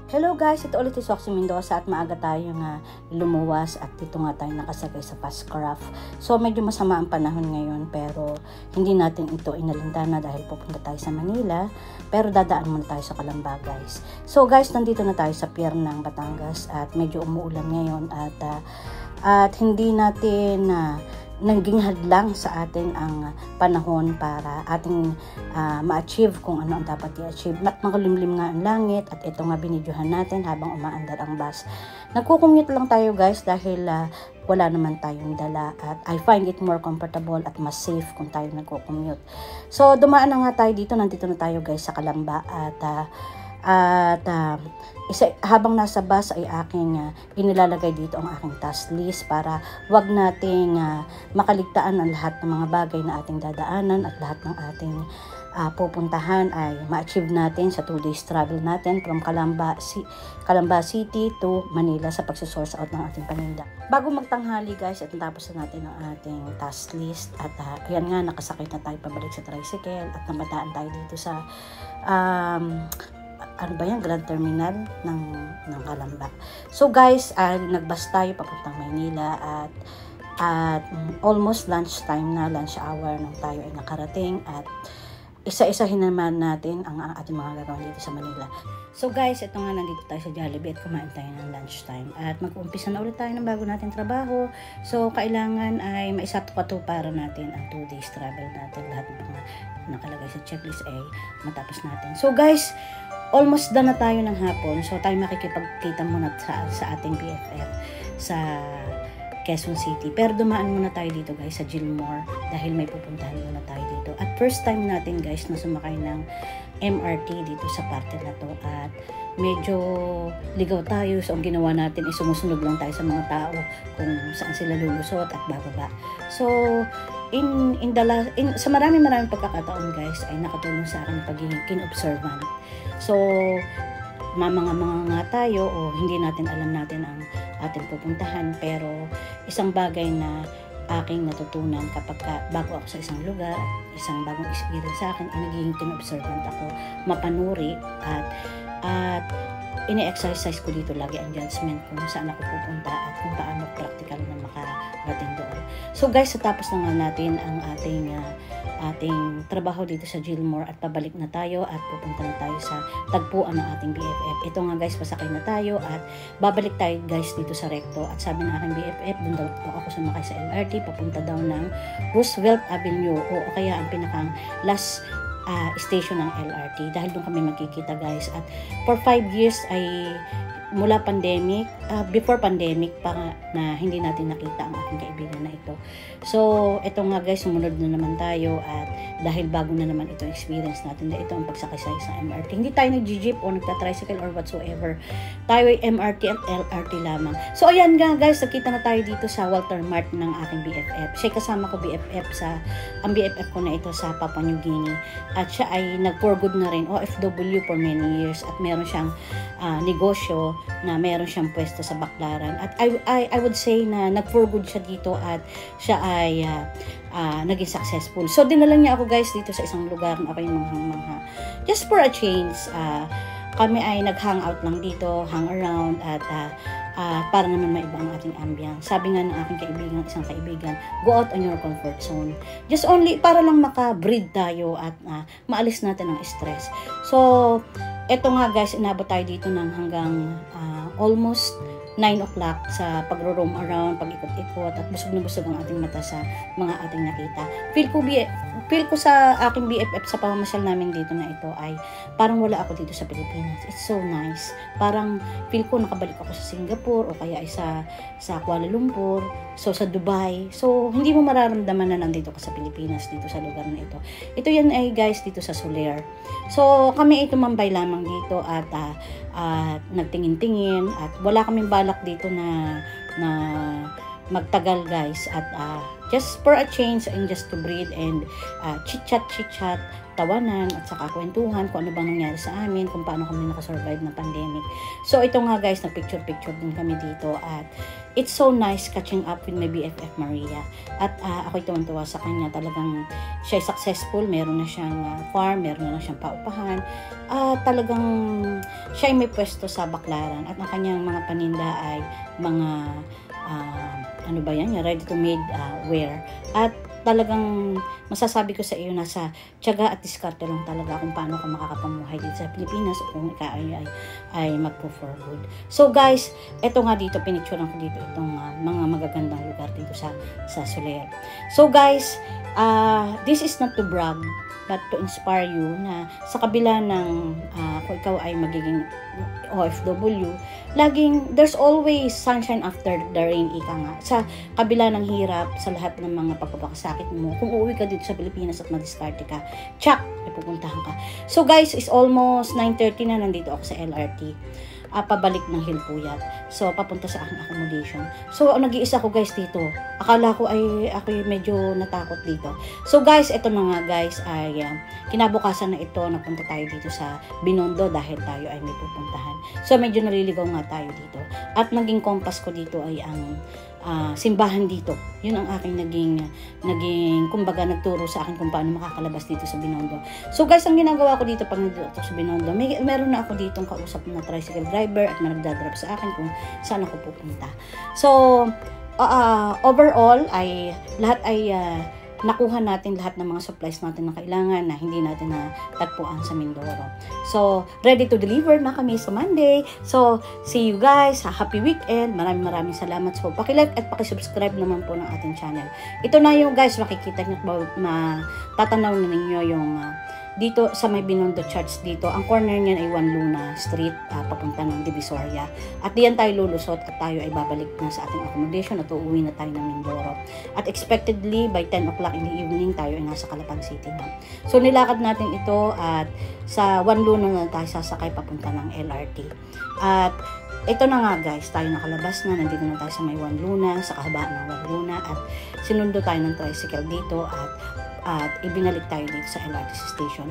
Hello guys, ito ulit si Soxy Mendoza at maaga tayo nga lumuwas at dito nga tayo nakasakay sa Pascraft. So medyo masama ang panahon ngayon pero hindi natin ito inalintana dahil pupunta tayo sa Manila, pero dadaan muna tayo sa Calamba guys. So guys, nandito na tayo sa pier ng Batangas at medyo umuulan ngayon at hindi natin naging hadlang sa atin ang panahon para ating ma-achieve kung ano ang dapat i-achieve. Makulimlim nga ang langit at ito nga binidyohan natin habang umaandar ang bus. Nagkukumute lang tayo guys dahil wala naman tayong dala at I find it more comfortable at mas safe kung tayo nagkukumute. So dumaan na nga tayo dito, nandito na tayo guys sa Calamba habang nasa bus ay aking inilalagay dito ang aking task list para wag nating makaligtaan ang lahat ng mga bagay na ating dadaanan at lahat ng ating pupuntahan ay ma-achieve natin sa 2 days travel natin from Calamba City to Manila sa pagsusource out ng ating paninda. Bago magtanghali guys, at natapos na natin ang ating task list at ayan nga, nakasakay na tayo pabalik sa tricycle at namataan tayo dito sa Grand Terminal ng Calamba. So guys, nagbus tayo papuntang Maynila at almost lunch hour nung tayo ay nakarating at isa-isahin naman natin ang ating mga gagawin dito sa Manila. So guys, ito nga, nandito tayo sa Jollibee at kumain tayo ng lunchtime at mag-uumpisa na ulit tayo ng bago nating trabaho. So kailangan ay maisatukato para natin ang 2 days travel natin. Lahat ng mga nakalagay sa checklist ay matapos natin. So guys, almost done na tayo ng hapon. So tayo makikipagkita muna sa ating BFF sa Quezon City. Pero dumaan muna tayo dito guys sa Gilmore dahil may pupuntahan muna tayo dito. At first time natin guys na sumakay ng MRT dito sa parte na to at medyo ligaw tayo. So ang ginawa natin ay sumusunod lang tayo sa mga tao kung saan sila lulusot at bababa. So sa maraming pagkakataon guys ay nakatulong sa akin ang pagiging keen-observant. So mga nga tayo o hindi natin alam natin ang ating pupuntahan, pero isang bagay na aking natutunan kapag bago ako sa isang lugar at isang bagong experience sa akin ay nagiging keen-observant ako, mapanuri at ini-exercise ko dito lagi ang judgment kung saan ako pupunta at kung paano practical na makarating doon. So guys, tapos na nga natin ang ating trabaho dito sa Gilmore at pabalik na tayo at pupunta na tayo sa tagpuan ng ating BFF. Ito nga guys, pasakay na tayo at babalik tayo guys dito sa Recto at sabi ng aking BFF, doon daw ako sumakay sa LRT papunta daw ng Roosevelt Avenue o kaya ang pinakang last station ng LRT dahil doon kami magkikita guys. At for 5 years ay mula pandemic, before pandemic pa na hindi natin nakita ang aking kaibigan na ito. So ito nga guys, sumunod na naman tayo at dahil bago na naman ito experience natin, ito ang pagsakay sa MRT. Hindi tayo nag-jeep o nagta-tricycle or whatsoever. Tayo ay MRT at LRT lamang. So ayan nga guys, nakita na tayo dito sa Walter Mart ng aking BFF. Siya kasama ko BFF ang BFF ko na ito sa Papua New Guinea at siya ay nag-for good na rin, OFW for many years at meron siyang negosyo na meron siyang pwesto sa Baclaran at I would say na nag-for good siya dito at siya ay naging successful. So dinala niya ako guys dito sa isang lugar na ako yung manghang-mangha. Just for a change, kami ay nag-hangout lang dito, hang around at para naman maiba ang ating ambience. Sabi nga ng aking isang kaibigan, go out on your comfort zone. Just only para lang maka-breathe tayo at maalis natin ang stress. So eto nga guys, inabot tayo dito ng hanggang almost 9 o'clock sa pagro-roam around, pag-ikot-ikot at busog na busog ang ating mata sa mga ating nakita. Feel ko sa aking BFF sa pamamasyal namin dito na ito ay parang wala ako dito sa Pilipinas. It's so nice. Parang feel ko nakabalik ako sa Singapore o kaya ay sa Kuala Lumpur, so sa Dubai. So hindi mo mararamdaman na nandito ka sa Pilipinas dito sa lugar na ito. Ito yan ay guys dito sa Soler. So kami ay tumambay lamang dito at nagtingin-tingin at wala kaming balak dito na magtagal guys, at just for a change and just to breathe and chit-chat, tawanan at saka kwentuhan kung ano bang nangyari sa amin, kung paano kami nakasurvive ng pandemic. So ito nga guys, na picture din kami dito, at it's so nice catching up with my BFF Maria. At ako'y tuwan-tuwa sa kanya, talagang siya successful, meron na siyang farm, meron na siyang paupahan, talagang siya ay may pwesto sa Baclaran, at ang kanyang mga paninda ay mga ano ba yan, ready to made wear. At talagang masasabi ko sa iyo, nasa tiyaga at diskarte lang talaga kung paano ka makakapamuhay dito sa Pilipinas, o kung ikaw ay mag-for good. So guys, eto nga dito, pinicturean ko dito itong mga magagandang lugar dito sa Soler. So guys, this is not to brag, but to inspire you na sa kabila ng kung ikaw ay magiging OFW, laging there's always sunshine after the rain, ika nga. Sa kabila ng hirap, sa lahat ng mga pagpapakasakit mo, kung uuwi ka dito sa Pilipinas at madiskarte ka, tsak, may pupuntahan ka. So guys, it's almost 9:30 na, nandito ako sa LRT. Pabalik ng Hilpuyat. So, papunta sa aking accommodation. So, nag-iisa ko guys dito. Akala ko ako medyo natakot dito. So, guys, ito na nga guys, ay kinabukasan na ito, napunta tayo dito sa Binondo dahil tayo ay may pupuntahan. So, medyo naliligaw nga tayo dito. At naging compass ko dito ay ang simbahan dito. Yun ang aking naging kumbaga nagturo sa akin kung paano makakalabas dito sa Binondo. So guys, ang ginagawa ko dito pag nandito ako sa Binondo, meron na ako ditong kausap na tricycle driver at nagdadrop sa akin kung saan ako pupunta. So overall ay lahat ay nakuha natin lahat ng mga supplies natin na kailangan na hindi natin natagpuan sa Mindoro. So, ready to deliver na kami sa Monday. So, see you guys. Happy weekend. Maraming salamat. So, pakilike at pakisubscribe naman po ng ating channel. Ito na yung guys, makikita nyo, matatanaw na ninyo yung dito sa may Binondo Church dito. Ang corner niyan ay Juan Luna Street, papunta ng Divisoria. At diyan tayo lulusot at tayo ay babalik na sa ating accommodation at uuwi na tayo ng Mindoro. At expectedly, by 10 o'clock in the evening, tayo ay nasa Calapan City na. So, nilakad natin ito at sa Juan Luna na tayo sasakay papunta ng LRT. At ito na nga guys, tayo nakalabas na, nandito na tayo sa may Juan Luna, sa kahabaan ng Juan Luna, at sinundo tayo ng tricycle dito at ibinalik tayo dito sa LRT station.